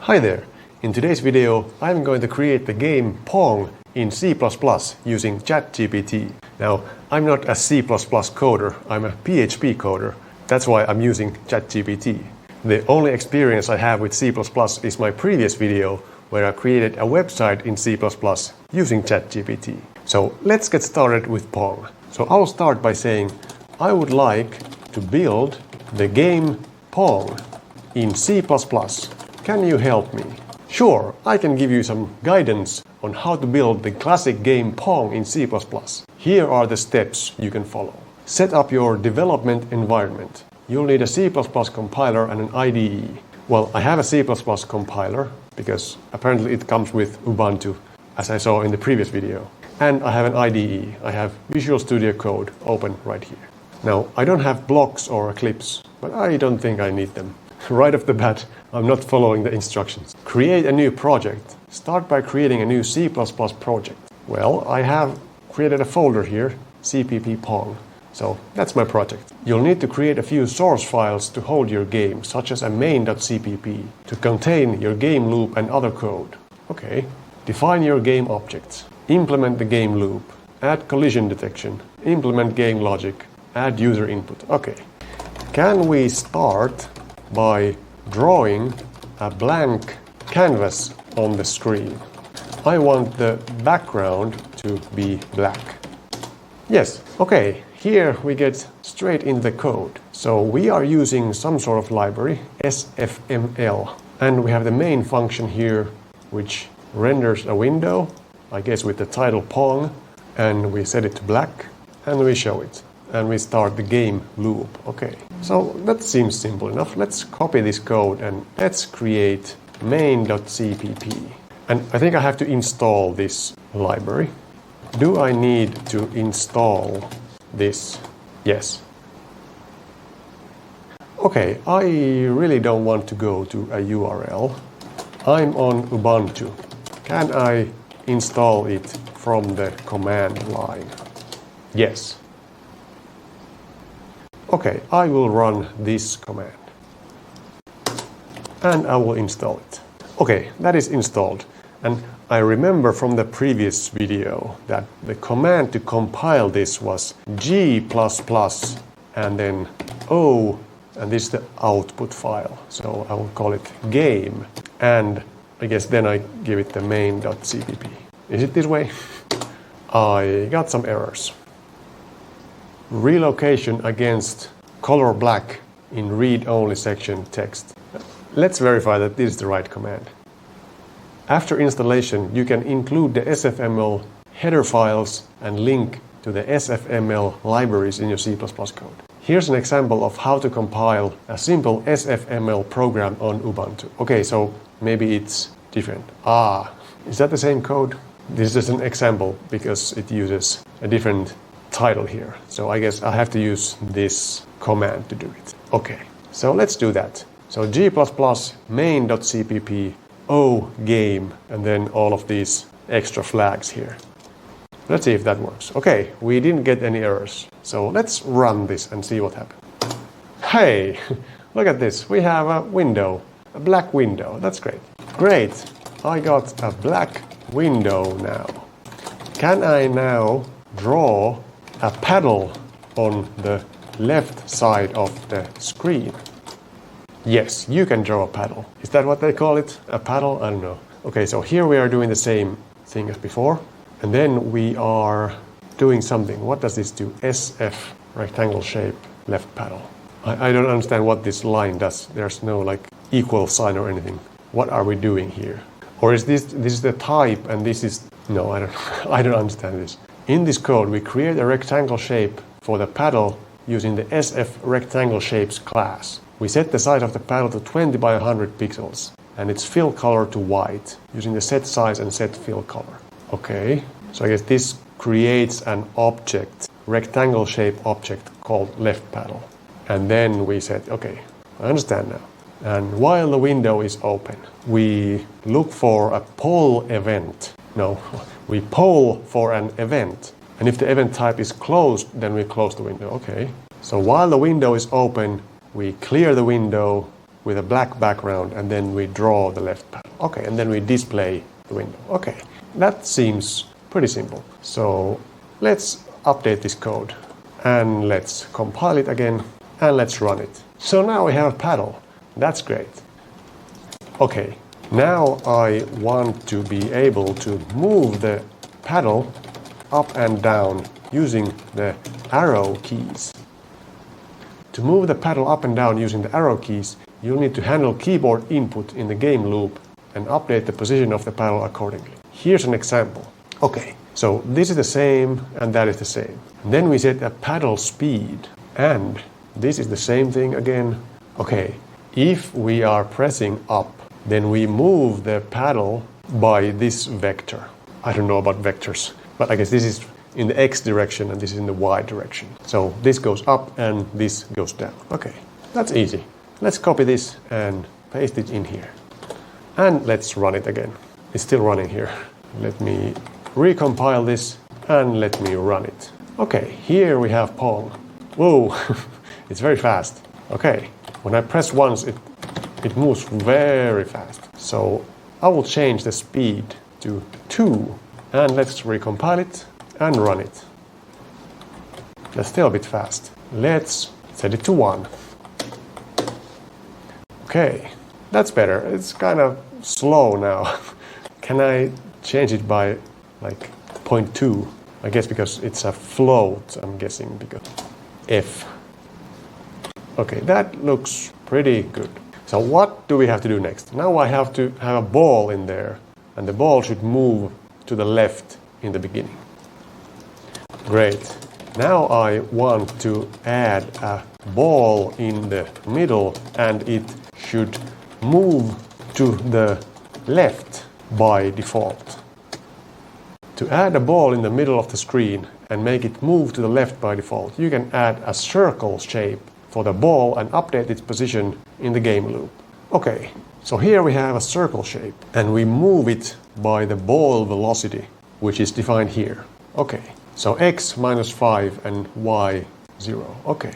Hi there! In today's video, I'm going to create the game Pong in C++ using ChatGPT. Now, I'm not a C++ coder, I'm a PHP coder. That's why I'm using ChatGPT. The only experience I have with C++ is my previous video where I created a website in C++ using ChatGPT. So let's get started with Pong. So I'll start by saying I would like to build the game Pong in C++. Can you help me? Sure, I can give you some guidance on how to build the classic game Pong in C++. Here are the steps you can follow. Set up your development environment. You'll need a C++ compiler and an IDE. Well, I have a C++ compiler because apparently it comes with Ubuntu, as I saw in the previous video. And I have an IDE. I have Visual Studio Code open right here. Now, I don't have blocks or Eclipse, but I don't think I need them. Right off the bat, I'm not following the instructions. Create a new project. Start by creating a new C++ project. Well, I have created a folder here, CPP Pong. So that's my project. You'll need to create a few source files to hold your game, such as a main.cpp, to contain your game loop and other code. Okay. Define your game objects. Implement the game loop. Add collision detection. Implement game logic. Add user input. Okay. Can we start by drawing a blank canvas on the screen? I want the background to be black. Yes, okay, here we get straight in the code. So we are using some sort of library, SFML, and we have the main function here which renders a window, I guess with the title Pong, and we set it to black and we show it. And we start the game loop. Okay, so that seems simple enough. Let's copy this code and let's create main.cpp. And I think I have to install this library. Do I need to install this? Yes. Okay, I really don't want to go to a URL. I'm on Ubuntu. Can I install it from the command line? Yes. Okay, I will run this command and I will install it. Okay, that is installed. And I remember from the previous video that the command to compile this was G++ and then O, and this is the output file. So I will call it game. And I guess then I give it the main.cpp. Is it this way? I got some errors. Relocation against color black in read-only section text. Let's verify that this is the right command. After installation, you can include the SFML header files and link to the SFML libraries in your C++ code. Here's an example of how to compile a simple SFML program on Ubuntu. Okay, so maybe it's different. Is that the same code? This is an example because it uses a different title here. So I guess I have to use this command to do it. Okay, so let's do that. So G++ main.cpp O game and then all of these extra flags here. Let's see if that works. Okay, we didn't get any errors. So let's run this and see what happens. Hey, look at this. We have a window, a black window. That's great. Great, I got a black window now. Can I now draw a paddle on the left side of the screen? Yes, you can draw a paddle. Is that what they call it? A paddle? I don't know. Okay, so here we are doing the same thing as before. And then we are doing something. What does this do? SF, rectangle shape, left paddle. I don't understand what this line does. There's no like equal sign or anything. What are we doing here? Or is this is the type and this is... No, I don't understand this. In this code, we create a rectangle shape for the paddle using the SF rectangle shapes class. We set the size of the paddle to 20 by 100 pixels and its fill color to white using the set size and set fill color. Okay, so I guess this creates an object, rectangle shape object called left paddle. And then we said, okay, I understand now. And while the window is open, we look for a poll event. No, we poll for an event. And if the event type is closed, then we close the window. Okay. So while the window is open, we clear the window, with a black background, and then we draw the left paddle. Okay, and then we display the window. Okay, that seems pretty simple. So let's update this code and let's compile it again and let's run it. So now we have a paddle. That's great. Okay, now I want to be able to move the paddle up and down using the arrow keys. To move the paddle up and down using the arrow keys, you'll need to handle keyboard input in the game loop and update the position of the paddle accordingly. Here's an example. Okay, so this is the same and that is the same. Then we set a paddle speed, and this is the same thing again. Okay, if we are pressing up, then we move the paddle by this vector. I don't know about vectors, but I guess this is in the X direction and this is in the Y direction. So this goes up and this goes down. Okay, that's easy. Let's copy this and paste it in here. And let's run it again. It's still running here. Let me recompile this and let me run it. Okay, here we have Pong. Whoa, it's very fast. Okay, when I press once, it moves very fast. So I will change the speed to 2 and let's recompile it and run it. That's still a bit fast. Let's set it to 1. Okay, that's better. It's kind of slow now. Can I change it by like 0.2? I guess because it's a float, I'm guessing, because F. Okay, that looks pretty good. So what do we have to do next? Now I have to have a ball in there, and the ball should move to the left in the beginning. Great. Now I want to add a ball in the middle, and it should move to the left by default. To add a ball in the middle of the screen and make it move to the left by default, you can add a circle shape for the ball and update its position in the game loop. Okay, so here we have a circle shape and we move it by the ball velocity, which is defined here. Okay, so x minus 5 and y 0. Okay.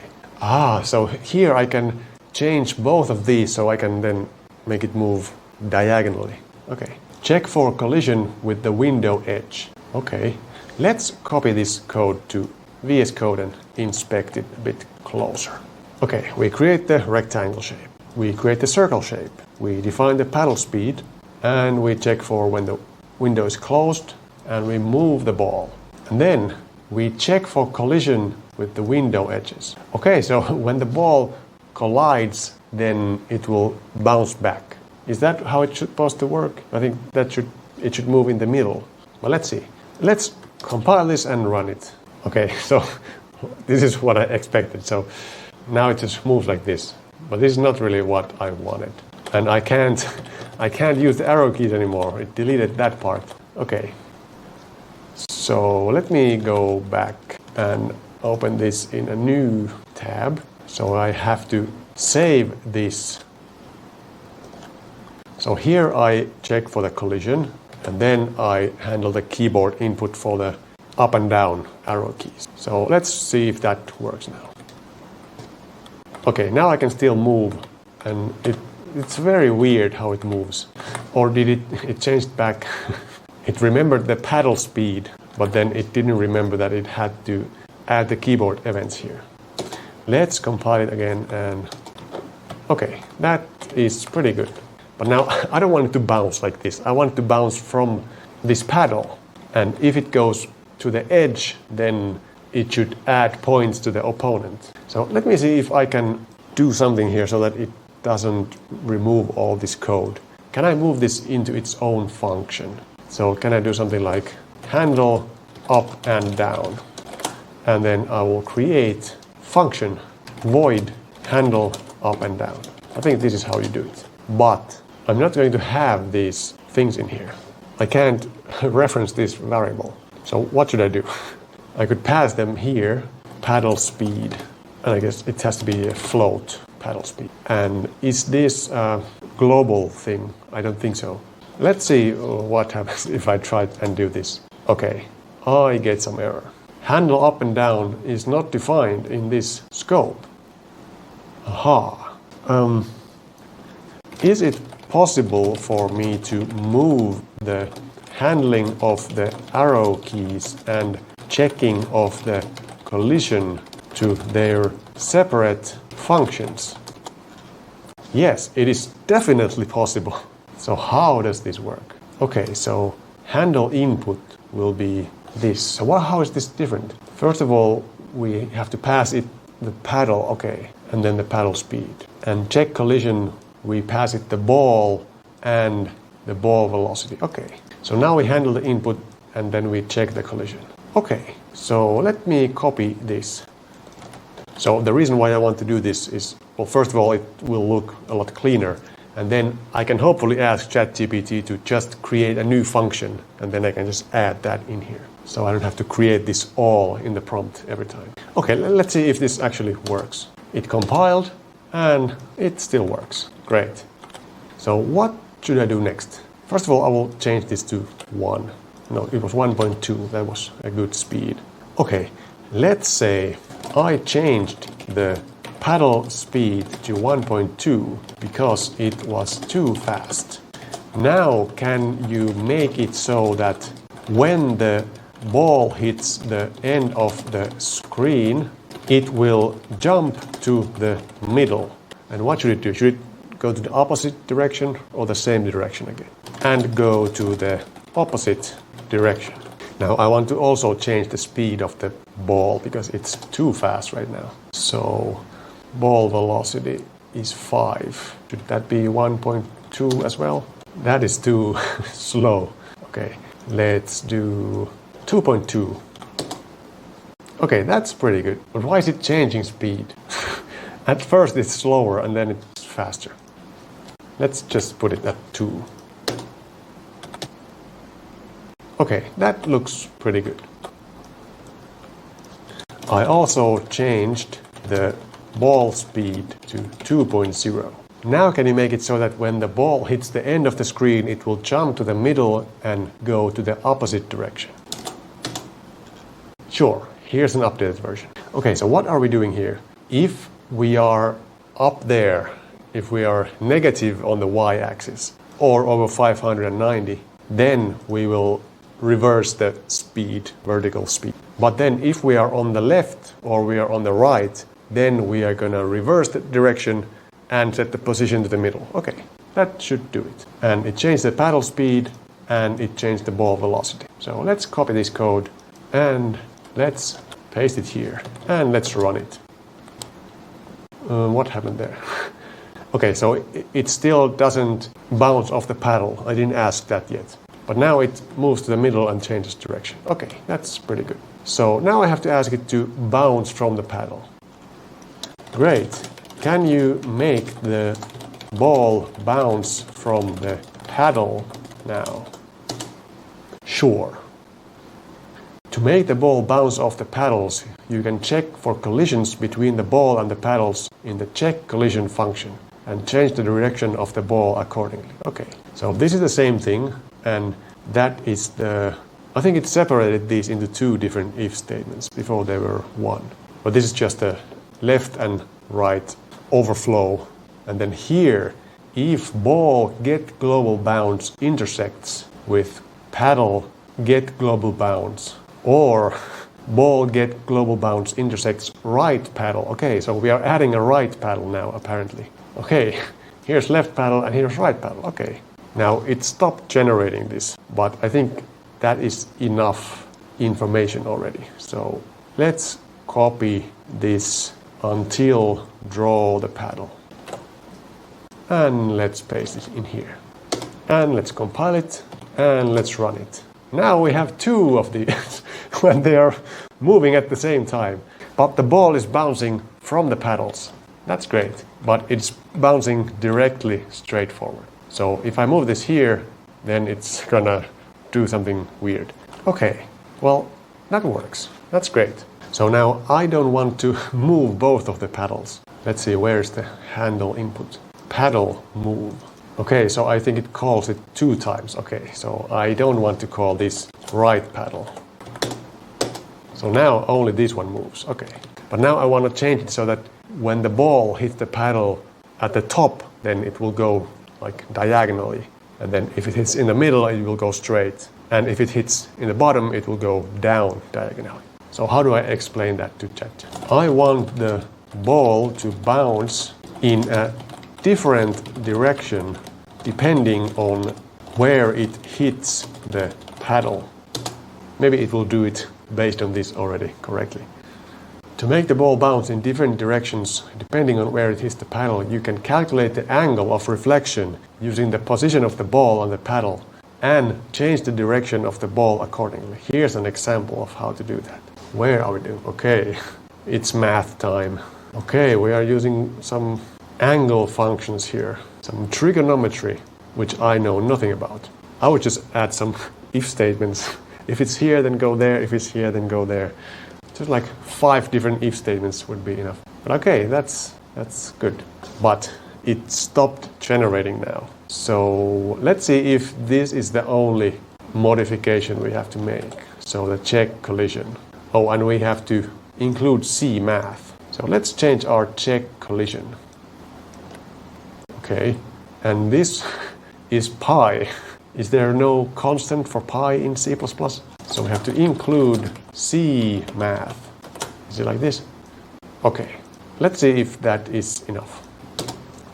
So here I can change both of these so I can then make it move diagonally. Okay. Check for collision with the window edge. Okay. Let's copy this code to VS Code and inspect it a bit closer. Okay, we create the rectangle shape. We create the circle shape. We define the paddle speed and we check for when the window is closed and we move the ball. And then we check for collision with the window edges. Okay, so when the ball collides, then it will bounce back. Is that how it's supposed to work? I think it should move in the middle. But let's see. Let's compile this and run it. Okay, so this is what I expected. So now it just moves like this. But this is not really what I wanted. And I can't use the arrow keys anymore. It deleted that part. Okay. So let me go back and open this in a new tab. So I have to save this. So here I check for the collision and then I handle the keyboard input for the up and down arrow keys. So let's see if that works now. Okay, now I can still move and it's very weird how it moves. Or did it changed back? It remembered the paddle speed, but then it didn't remember that it had to add the keyboard events here. Let's compile it again and okay, that is pretty good. But now I don't want it to bounce like this. I want it to bounce from this paddle. And if it goes to the edge, then it should add points to the opponent. So let me see if I can do something here so that it doesn't remove all this code. Can I move this into its own function? So can I do something like handle up and down? And then I will create function void handle up and down. I think this is how you do it. But I'm not going to have these things in here. I can't reference this variable. So what should I do? I could pass them here, paddle speed, and I guess it has to be a float paddle speed. And is this a global thing? I don't think so. Let's see what happens if I try and do this. Okay, I get some error. Handle up and down is not defined in this scope. Aha. is it possible for me to move the handling of the arrow keys and checking of the collision to their separate functions? Yes, it is definitely possible. So how does this work? Okay, so handle input will be this. So how is this different? First of all, we have to pass it the paddle, okay, and then the paddle speed. And check collision, we pass it the ball and the ball velocity. Okay, so now we handle the input and then we check the collision. Okay, so let me copy this. So the reason why I want to do this is, well, first of all, it will look a lot cleaner. And then I can hopefully ask ChatGPT to just create a new function, and then I can just add that in here. So I don't have to create this all in the prompt every time. Okay, let's see if this actually works. It compiled, and it still works. Great. So what should I do next? First of all, I will change this to 1. No, it was 1.2. That was a good speed. Okay, let's say I changed the paddle speed to 1.2 because it was too fast. Now can you make it so that when the ball hits the end of the screen, it will jump to the middle? And what should it do? Should it go to the opposite direction or the same direction again? And go to the opposite direction. Now I want to also change the speed of the ball because it's too fast right now. So ball velocity is 5. Should that be 1.2 as well? That is too slow. Okay, let's do 2.2. Okay, that's pretty good. But why is it changing speed? At first it's slower and then it's faster. Let's just put it at 2. Okay, that looks pretty good. I also changed the ball speed to 2.0. Now can you make it so that when the ball hits the end of the screen, it will jump to the middle and go to the opposite direction? Sure, here's an updated version. Okay, so what are we doing here? If we are up there, if we are negative on the y-axis or over 590, then we will reverse the speed, vertical speed. But then if we are on the left or we are on the right, then we are going to reverse the direction and set the position to the middle. Okay, that should do it. And it changed the paddle speed and it changed the ball velocity. So let's copy this code and let's paste it here and let's run it. What happened there? Okay, so it still doesn't bounce off the paddle. I didn't ask that yet. But now it moves to the middle and changes direction. Okay, that's pretty good. So now I have to ask it to bounce from the paddle. Great. Can you make the ball bounce from the paddle now? Sure. To make the ball bounce off the paddles, you can check for collisions between the ball and the paddles in the check collision function and change the direction of the ball accordingly. Okay, so this is the same thing, and that is the... I think it separated these into 2 different if statements. Before they were 1. But this is just a left and right overflow. And then here, if ball get global bounce intersects with paddle get global bounce, or ball get global bounce intersects right paddle. Okay, so we are adding a right paddle now, apparently. Okay, here's left paddle and here's right paddle. Okay, now it stopped generating this, but I think that is enough information already. So let's copy this until draw the paddle. And let's paste it in here. And let's compile it and let's run it. Now we have 2 of these when they are moving at the same time. But the ball is bouncing from the paddles. That's great. But it's bouncing directly straight forward. So if I move this here, then it's gonna do something weird. Okay, well, that works. That's great. So now I don't want to move both of the paddles. Let's see, where's the handle input? Paddle move. Okay, so I think it calls it 2 times. Okay, so I don't want to call this right paddle. So now only this one moves. Okay, but now I want to change it so that when the ball hits the paddle at the top, then it will go like diagonally. And then if it hits in the middle, it will go straight. And if it hits in the bottom, it will go down diagonally. So how do I explain that to Chat? I want the ball to bounce in a different direction depending on where it hits the paddle. Maybe it will do it based on this already correctly. To make the ball bounce in different directions depending on where it hits the paddle, you can calculate the angle of reflection using the position of the ball on the paddle and change the direction of the ball accordingly. Here's an example of how to do that. Where are we doing? Okay, it's math time. Okay, we are using some angle functions here, some trigonometry, which I know nothing about. I would just add some if statements. If it's here, then go there. If it's here, then go there. Just like 5 different if statements would be enough. But okay, that's good. But it stopped generating now. So let's see if this is the only modification we have to make. So the check collision. Oh, and we have to include C math. So let's change our check collision. Okay, and this is pi. Is there no constant for pi in C++? So we have to include C math. Is it like this? Okay, let's see if that is enough.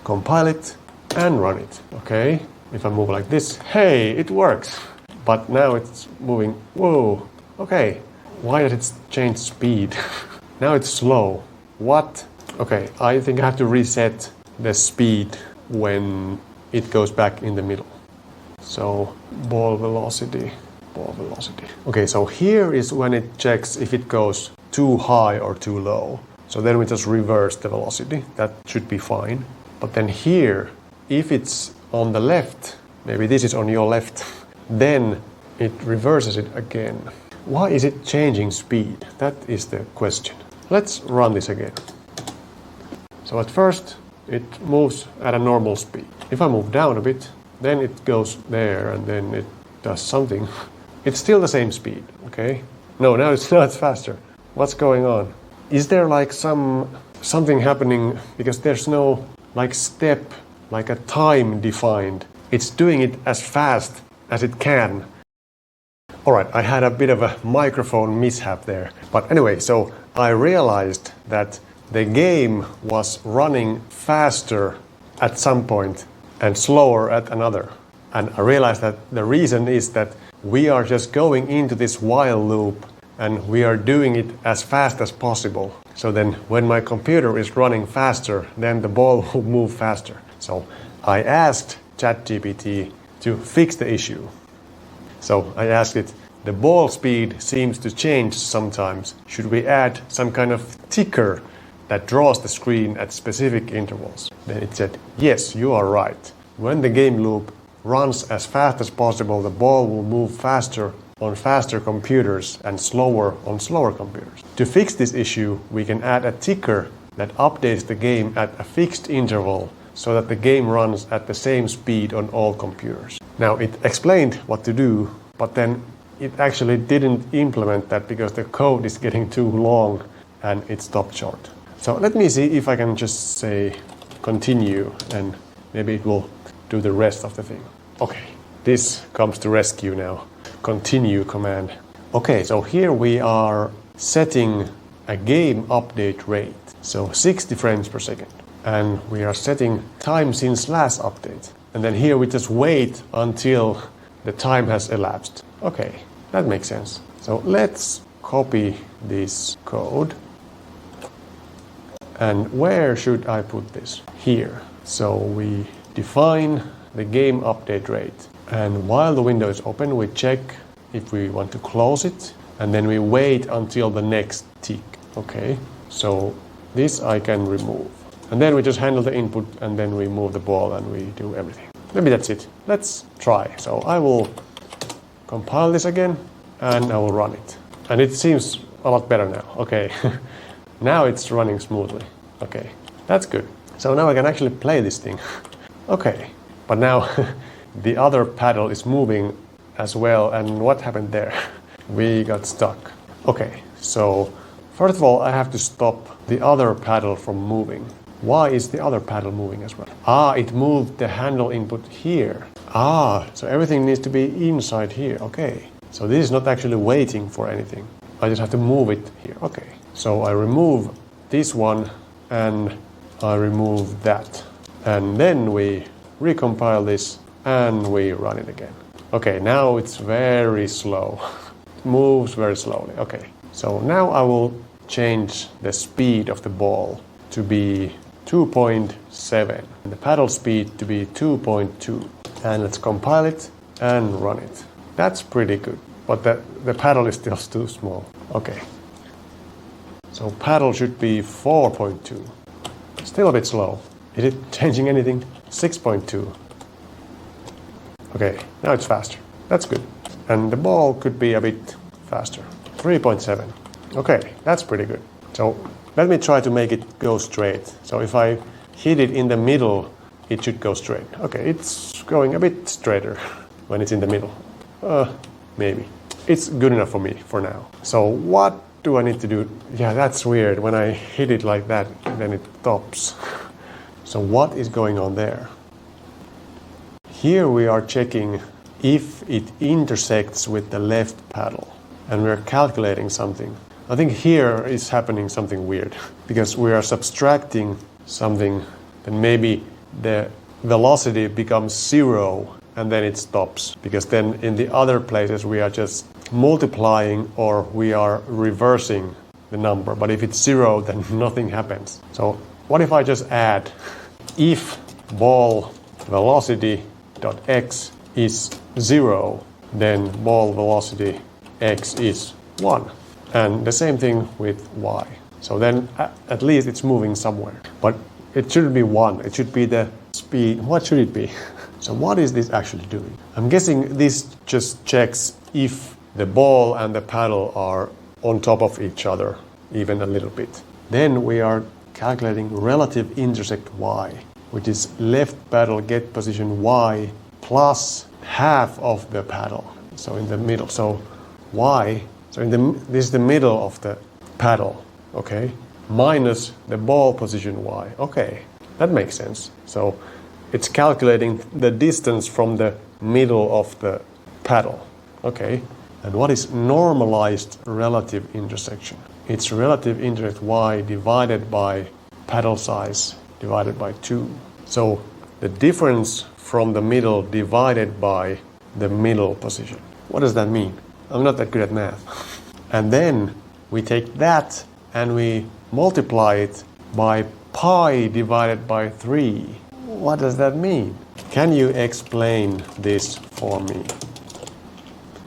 Compile it and run it. Okay, if I move like this, hey, it works. But now it's moving, whoa, okay. Why did it change speed? Now it's slow. What? Okay, I think I have to reset the speed when it goes back in the middle. So ball velocity. Okay, so here is when it checks if it goes too high or too low. So then we just reverse the velocity. That should be fine. But then here, if it's on the left, maybe this is on your left, then it reverses it again. Why is it changing speed? That is the question. Let's run this again. So at first, it moves at a normal speed. If I move down a bit, then it goes there and then it does something. It's still the same speed, okay? No, now it's faster. What's going on? Is there like something happening because there's no like step, like a time defined? It's doing it as fast as it can. Alright, I had a bit of a microphone mishap there. But anyway, so I realized that the game was running faster at some point and slower at another. And I realized that the reason is that we are just going into this while loop and we are doing it as fast as possible. So then when my computer is running faster, then the ball will move faster. So I asked ChatGPT to fix the issue. So I asked it, the ball speed seems to change sometimes. Should we add some kind of ticker that draws the screen at specific intervals? Then it said, yes, you are right. When the game loop runs as fast as possible, the ball will move faster on faster computers and slower on slower computers. To fix this issue, we can add a ticker that updates the game at a fixed interval so that the game runs at the same speed on all computers. Now it explained what to do, but then it actually didn't implement that because the code is getting too long and it stopped short. So let me see if I can just say continue and maybe it will do the rest of the thing. Okay, this comes to rescue now. Continue command. Okay, so here we are setting a game update rate. So 60 frames per second. And we are setting time since last update. And then here we just wait until the time has elapsed. Okay, that makes sense. So let's copy this code. And where should I put this? Here. So we define the game update rate. And while the window is open, we check if we want to close it. And then we wait until the next tick. Okay, so this I can remove. And then we just handle the input and then we move the ball and we do everything. Maybe that's it. Let's try. So I will compile this again and I will run it. And it seems a lot better now. Okay, now it's running smoothly. Okay, that's good. So now I can actually play this thing. Okay, but now the other paddle is moving as well. And what happened there? We got stuck. Okay, so first of all, I have to stop the other paddle from moving. Why is the other paddle moving as well? It moved the handle input here. So everything needs to be inside here. Okay. So this is not actually waiting for anything. I just have to move it here. Okay. So I remove this one and I remove that. And then we recompile this and we run it again. Okay, now it's very slow. It moves very slowly. Okay. So now I will change the speed of the ball to be 2.7 and the paddle speed to be 2.2. And let's compile it and run it. That's pretty good, but the paddle is still too small. Okay. So paddle should be 4.2. Still a bit slow. Is it changing anything? 6.2. Okay, now it's faster. That's good. And the ball could be a bit faster. 3.7. Okay, that's pretty good. So let me try to make it go straight. So if I hit it in the middle, it should go straight. Okay, it's going a bit straighter when it's in the middle. Maybe. It's good enough for me for now. So what do I need to do? Yeah, that's weird. When I hit it like that, then it stops. So what is going on there? Here we are checking if it intersects with the left paddle. And we're calculating something. I think here is happening something weird. Because we are subtracting something, then maybe the velocity becomes 0 and then it stops. Because then in the other places we are just multiplying or we are reversing the number. But if it's 0, then nothing happens. So what if I just add if ball velocity dot x is 0, then ball velocity x is 1. And the same thing with y. So then at least it's moving somewhere. But it shouldn't be 1. It should be the speed. What should it be? So what is this actually doing? I'm guessing this just checks if the ball and the paddle are on top of each other, even a little bit. Then we are calculating relative intersect y, which is left paddle get position y plus half of the paddle. So in the middle. So y, this is the middle of the paddle, okay? Minus the ball position y. Okay, that makes sense. So it's calculating the distance from the middle of the paddle. Okay. And what is normalized relative intersection? It's relative intersect y divided by paddle size divided by 2. So the difference from the middle divided by the middle position. What does that mean? I'm not that good at math. And then we take that and we multiply it by pi divided by 3. What does that mean? Can you explain this for me?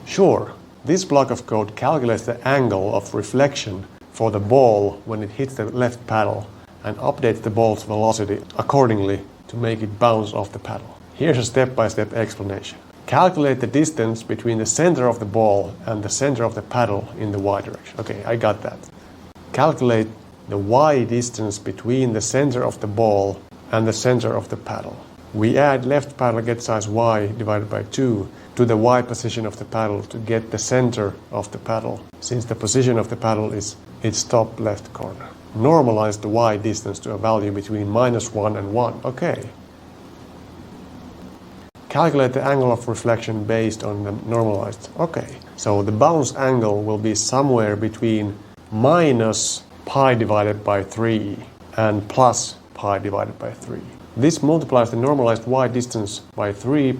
Sure. This block of code calculates the angle of reflection for the ball when it hits the left paddle and updates the ball's velocity accordingly to make it bounce off the paddle. Here's a step-by-step explanation. Calculate the distance between the center of the ball and the center of the paddle in the y direction. Okay, I got that. Calculate the y distance between the center of the ball and the center of the paddle. We add left paddle get size y divided by 2 to the y position of the paddle to get the center of the paddle, since the position of the paddle is its top left corner. Normalize the y distance to a value between -1 and 1. Okay. Calculate the angle of reflection based on the normalized. Okay. So the bounce angle will be somewhere between minus pi divided by 3 and plus pi divided by 3. This multiplies the normalized y distance by 3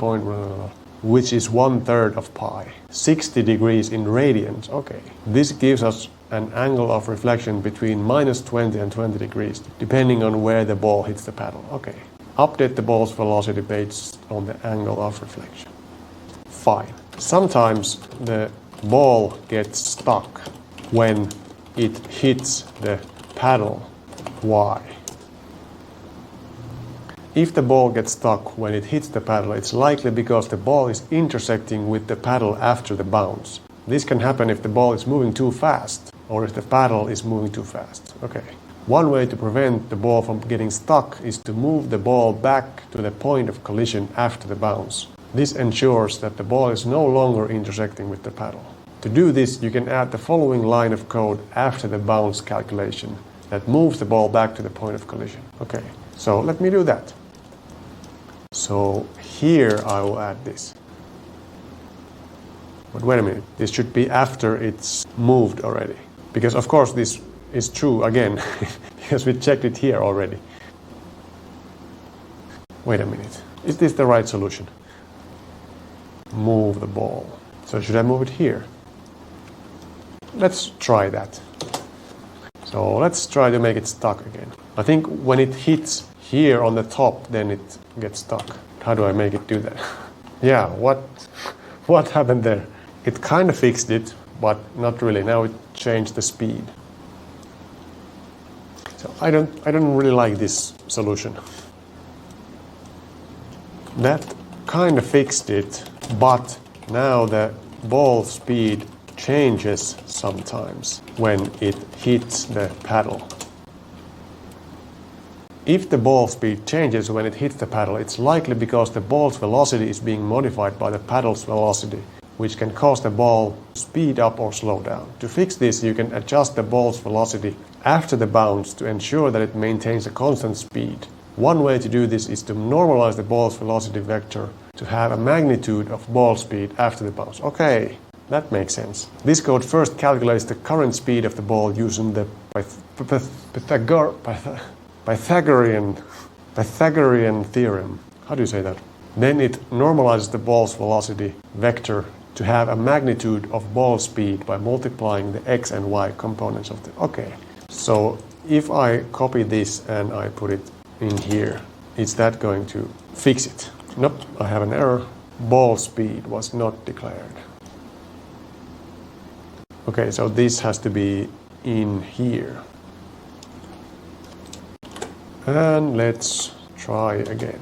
which is 1/3 of pi. 60 degrees in radians. Okay. This gives us an angle of reflection between -20 and 20 degrees, depending on where the ball hits the paddle. Okay. Update the ball's velocity based on the angle of reflection. Fine. Sometimes the ball gets stuck when it hits the paddle. Why? If the ball gets stuck when it hits the paddle, it's likely because the ball is intersecting with the paddle after the bounce. This can happen if the ball is moving too fast or if the paddle is moving too fast. Okay. One way to prevent the ball from getting stuck is to move the ball back to the point of collision after the bounce. This ensures that the ball is no longer intersecting with the paddle. To do this, you can add the following line of code after the bounce calculation that moves the ball back to the point of collision. Okay, so let me do that. So here I will add this. But wait a minute, this should be after it's moved already. Because of course this is true again, because we checked it here already. Wait a minute, is this the right solution? Move the ball. So should I move it here? Let's try that. So let's try to make it stuck again. I think when it hits here on the top, then it gets stuck. How do I make it do that? Yeah, what happened there? It kind of fixed it, but not really. Now it changed the speed. So I don't really like this solution. That kind of fixed it, but now the ball speed changes sometimes when it hits the paddle. If the ball speed changes when it hits the paddle, it's likely because the ball's velocity is being modified by the paddle's velocity, which can cause the ball to speed up or slow down. To fix this, you can adjust the ball's velocity after the bounce to ensure that it maintains a constant speed. One way to do this is to normalize the ball's velocity vector to have a magnitude of ball speed after the bounce. Okay, that makes sense. This code first calculates the current speed of the ball using the Pythagorean theorem. How do you say that? Then it normalizes the ball's velocity vector to have a magnitude of ball speed by multiplying the x and y components of the... Okay, so if I copy this and I put it in here, is that going to fix it? Nope, I have an error. Ball speed was not declared. Okay, so this has to be in here. And let's try again.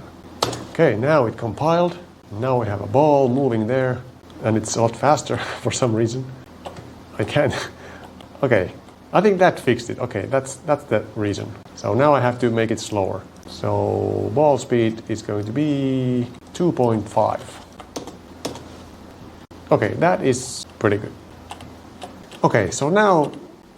Okay, now it compiled. Now we have a ball moving there, and it's a lot faster for some reason. I can't. Okay, I think that fixed it. Okay, that's the reason. So now I have to make it slower. So ball speed is going to be 2.5. Okay, that is pretty good. Okay, so now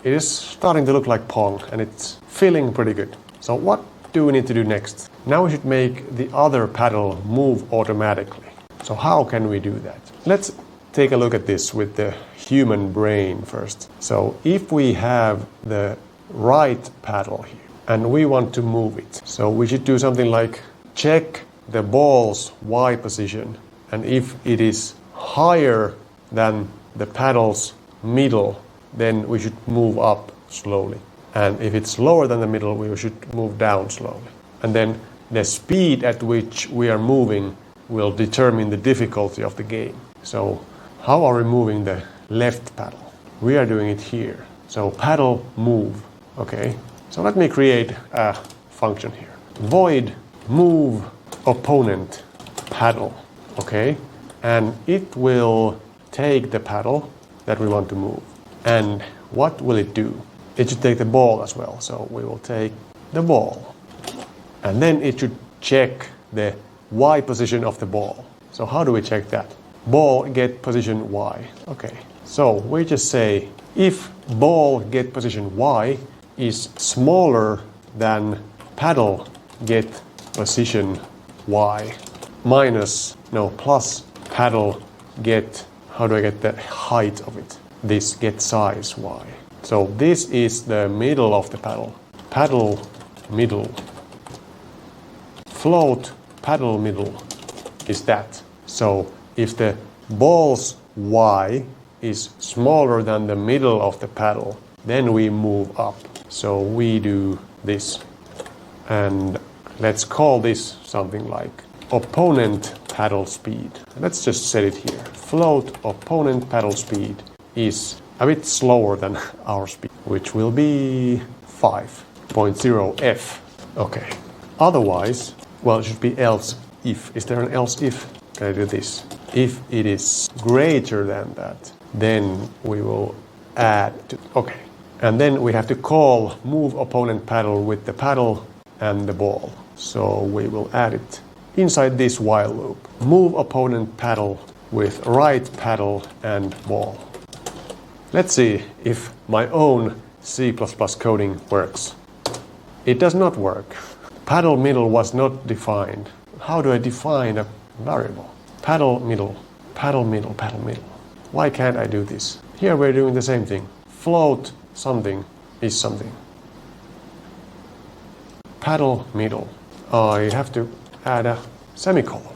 it is starting to look like Pong, and it's feeling pretty good. So what do we need to do next? Now we should make the other paddle move automatically. So how can we do that? Let's take a look at this with the human brain first. So if we have the right paddle here and we want to move it, so we should do something like check the ball's Y position, and if it is higher than the paddle's middle, then we should move up slowly. And if it's lower than the middle, we should move down slowly. And then the speed at which we are moving will determine the difficulty of the game. So how are we moving the left paddle? We are doing it here. So paddle move. Okay, so let me create a function here. Void move opponent paddle. Okay, and it will take the paddle that we want to move. And what will it do? It should take the ball as well. So we will take the ball. And then it should check the Y position of the ball. So how do we check that? Ball get position Y. Okay, so we just say if ball get position Y is smaller than paddle get position Y plus paddle get, how do I get the height of it? This get size Y. So this is the middle of the paddle. Paddle middle. Float paddle middle is that. So if the ball's Y is smaller than the middle of the paddle, then we move up. So we do this. And let's call this something like opponent paddle speed. Let's just set it here. Float opponent paddle speed is a bit slower than our speed, which will be 5.0 f. Okay. Otherwise, well, it should be else if. Is there an else if? Can I do this? If it is greater than that, then we will add to, okay. And then we have to call move opponent paddle with the paddle and the ball. So we will add it inside this while loop. Move opponent paddle with right paddle and ball. Let's see if my own C++ coding works. It does not work. Paddle middle was not defined. How do I define a variable? Paddle middle, paddle middle, paddle middle. Why can't I do this? Here we're doing the same thing. Float something is something. Paddle middle. I have to add a semicolon.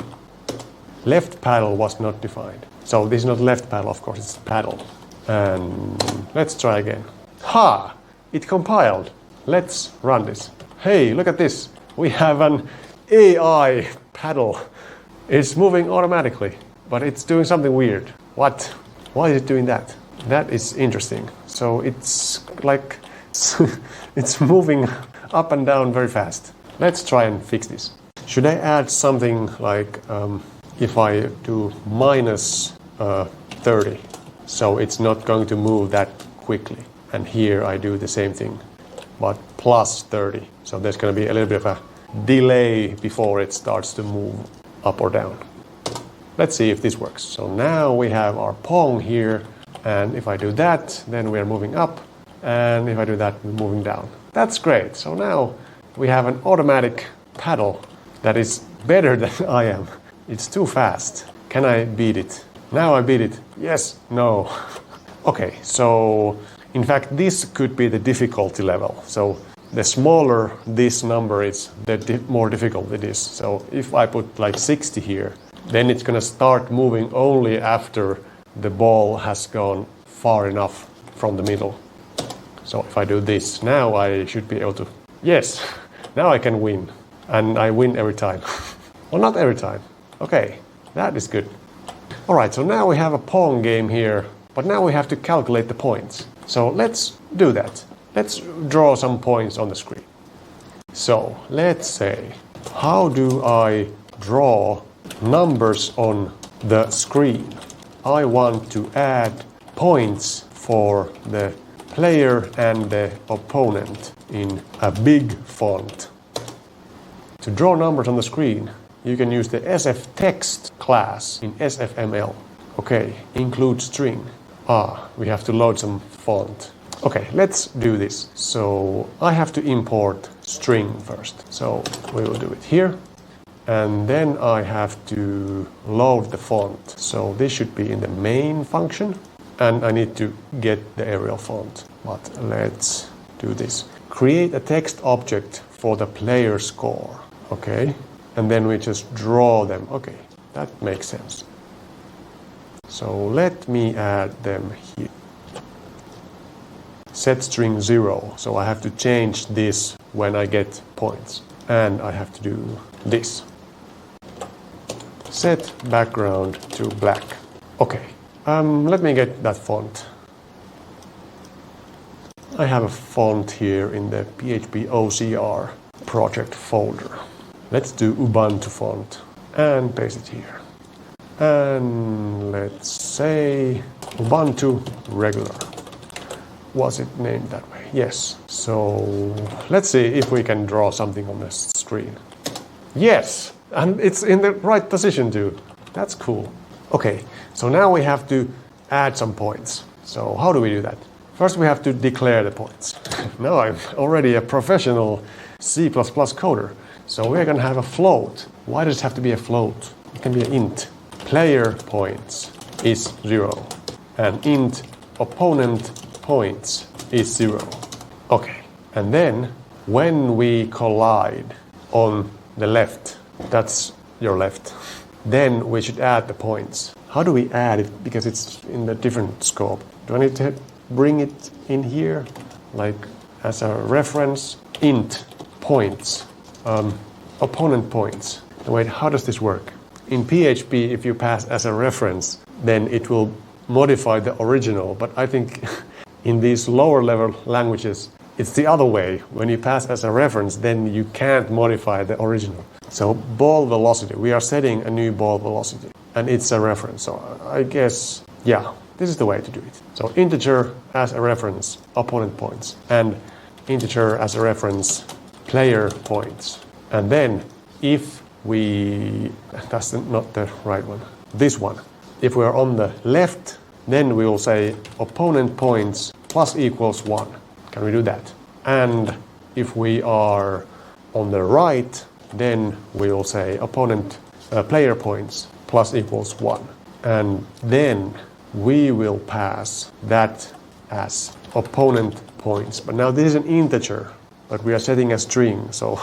Left paddle was not defined. So this is not left paddle, of course, it's paddle. And let's try again. Ha! It compiled. Let's run this. Hey, look at this. We have an AI paddle. It's moving automatically, but it's doing something weird. What? Why is it doing that? That is interesting. So it's like it's moving up and down very fast. Let's try and fix this. Should I add something like if I do minus 30, so it's not going to move that quickly. And here I do the same thing, but plus 30. So there's going to be a little bit of a delay before it starts to move up or down. Let's see if this works. So now we have our Pong here, and if I do that, then we're moving up, and if I do that, we're moving down. That's great. So now we have an automatic paddle that is better than I am. It's too fast. Can I beat it? Now I beat it. Yes, no. Okay, so in fact this could be the difficulty level. So the smaller this number is, the more difficult it is. So if I put like 60 here, then it's gonna start moving only after the ball has gone far enough from the middle. So if I do this, now I should be able to, yes, now I can win. And I win every time. Well, not every time. Okay, that is good. All right, so now we have a Pong game here, but now we have to calculate the points. So let's do that. Let's draw some points on the screen. So let's say, how do I draw numbers on the screen? I want to add points for the player and the opponent in a big font. To draw numbers on the screen, you can use the sfText class in SFML. Okay, include string. We have to load some font. Okay, let's do this. So I have to import string first. So we will do it here. And then I have to load the font. So this should be in the main function. And I need to get the Arial font. But let's do this. Create a text object for the player score. Okay. And then we just draw them. Okay, that makes sense. So let me add them here. Set string 0. So I have to change this when I get points. And I have to do this. Set background to black. Okay, let me get that font. I have a font here in the PHP OCR project folder. Let's do Ubuntu font and paste it here. And let's say Ubuntu regular. Was it named that way? Yes. So let's see if we can draw something on the screen. Yes, and it's in the right position too. That's cool. Okay, so now we have to add some points. So how do we do that? First we have to declare the points. Now I'm already a professional C++ coder. So we're going to have a float. Why does it have to be a float? It can be an int. Player points is 0. And int opponent points is 0. Okay. And then when we collide on the left, that's your left, then we should add the points. How do we add it? Because it's in a different scope. Do I need to bring it in here? Like as a reference, int points. Opponent points. Wait, how does this work? In PHP, if you pass as a reference, then it will modify the original. But I think in these lower level languages, it's the other way. When you pass as a reference, then you can't modify the original. So ball velocity, we are setting a new ball velocity. And it's a reference. So I guess, yeah, this is the way to do it. So integer as a reference, opponent points. And integer as a reference, player points. And then if we, that's not the right one, this one. If we are on the left, then we will say opponent points plus equals 1. Can we do that? And If we are on the right, then we will say opponent player points plus equals 1. And then we will pass that as opponent points. But now this is an integer, but we are setting a string, so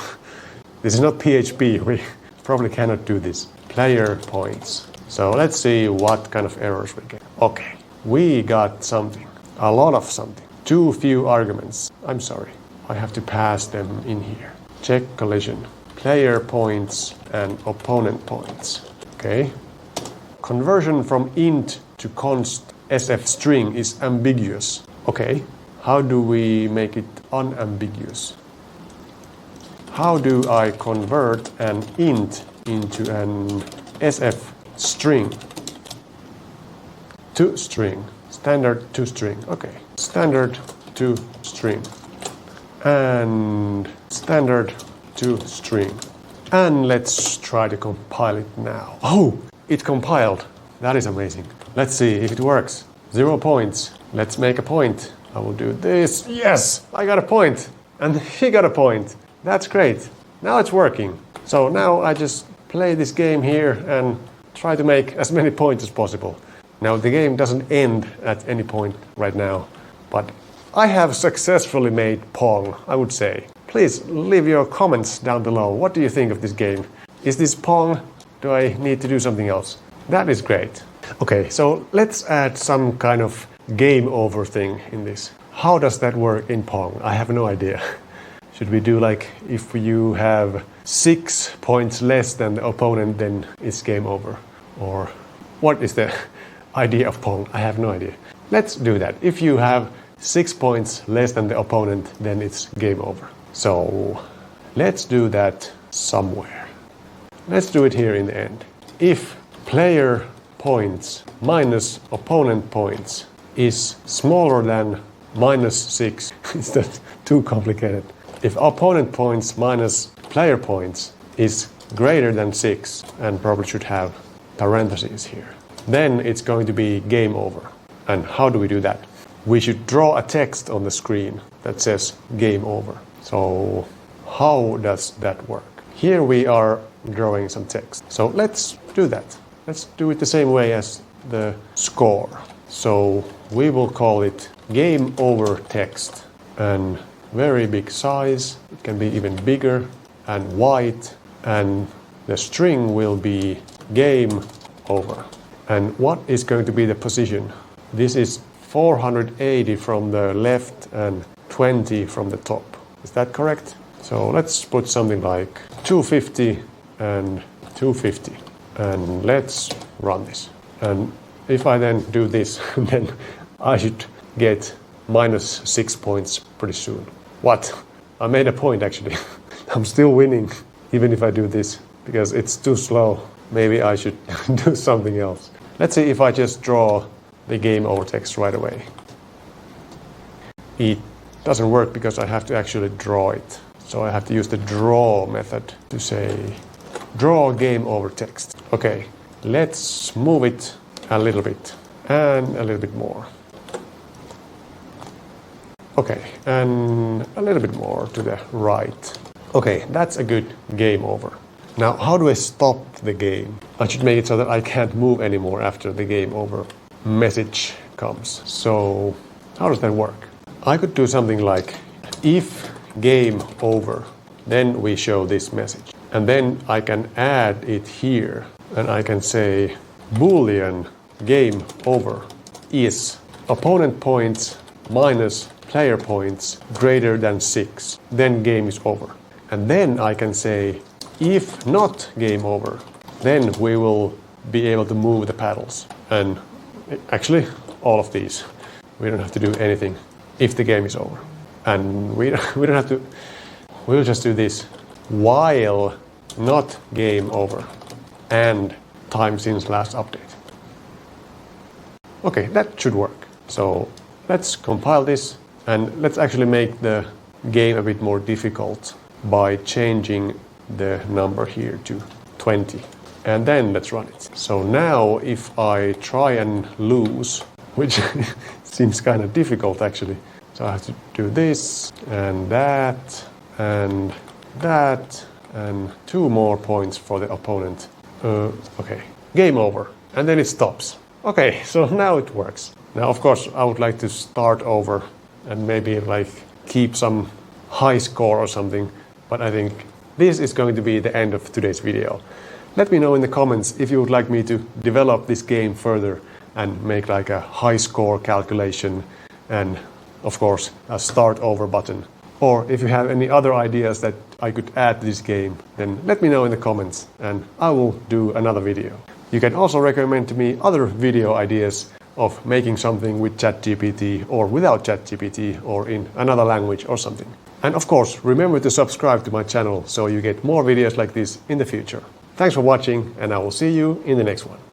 this is not PHP. We probably cannot do this. Player points. So let's see what kind of errors we get. Okay, we got something, a lot of something. Too few arguments. I'm sorry, I have to pass them in here. Check collision. Player points and opponent points. Okay. Conversion from int to const SF string is ambiguous. Okay. How do we make it unambiguous? How do I convert an int into an SF string? To string. Standard to string. Okay. Standard to string. And standard to string. And let's try to compile it now. Oh, it compiled. That is amazing. Let's see if it works. 0 points. Let's make a point. I will do this. Yes, I got a point. And he got a point. That's great. Now it's working. So now I just play this game here and try to make as many points as possible. Now the game doesn't end at any point right now, but I have successfully made Pong, I would say. Please leave your comments down below. What do you think of this game? Is this Pong? Do I need to do something else? That is great. Okay, so let's add some kind of game over thing in this. How does that work in Pong? I have no idea. Should we do like if you have 6 points less than the opponent, then it's game over? Or what is the idea of Pong? I have no idea. Let's do that. If you have 6 points less than the opponent, then it's game over. So let's do that somewhere. Let's do it here in the end. If player points minus opponent points is smaller than -6, is that too complicated? If opponent points minus player points is greater than 6, and probably should have parentheses here, then it's going to be game over. And how do we do that? We should draw a text on the screen that says game over. So how does that work? Here we are drawing some text. So let's do that. Let's do it the same way as the score. So we will call it game over text, and very big size. It can be even bigger and white, and the string will be game over. And what is going to be the position? This is 480 from the left and 20 from the top. Is that correct? So let's put something like 250 and 250. And let's run this. And if I then do this, then I should get -6 points pretty soon. What? I made a point actually. I'm still winning, even if I do this, because it's too slow. Maybe I should do something else. Let's see if I just draw the game over text right away. It doesn't work because I have to actually draw it. So I have to use the draw method to say draw game over text. Okay, let's move it a little bit and a little bit more. Okay, and a little bit more to the right. Okay, that's a good game over. Now, how do I stop the game? I should make it so that I can't move anymore after the game over message comes. So, how does that work? I could do something like if game over, then we show this message. And then I can add it here, and I can say Boolean game over is opponent points minus player points greater than 6, then game is over. And then I can say if not game over, then we will be able to move the paddles. And actually all of these, we don't have to do anything if the game is over. And we don't have to, we'll just do this while not game over and time since last update. Okay, that should work. So let's compile this, and let's actually make the game a bit more difficult by changing the number here to 20. And then let's run it. So now if I try and lose, which seems kind of difficult actually. So I have to do this and that, and that, and 2 more points for the opponent. Okay, game over, and then it stops. Okay, so now it works. Now, of course, I would like to start over and maybe like keep some high score or something, but I think this is going to be the end of today's video. Let me know in the comments if you would like me to develop this game further and make like a high score calculation and of course a start over button. Or if you have any other ideas that I could add to this game, then let me know in the comments and I will do another video. You can also recommend to me other video ideas of making something with ChatGPT or without ChatGPT or in another language or something. And of course, remember to subscribe to my channel so you get more videos like this in the future. Thanks for watching and I will see you in the next one.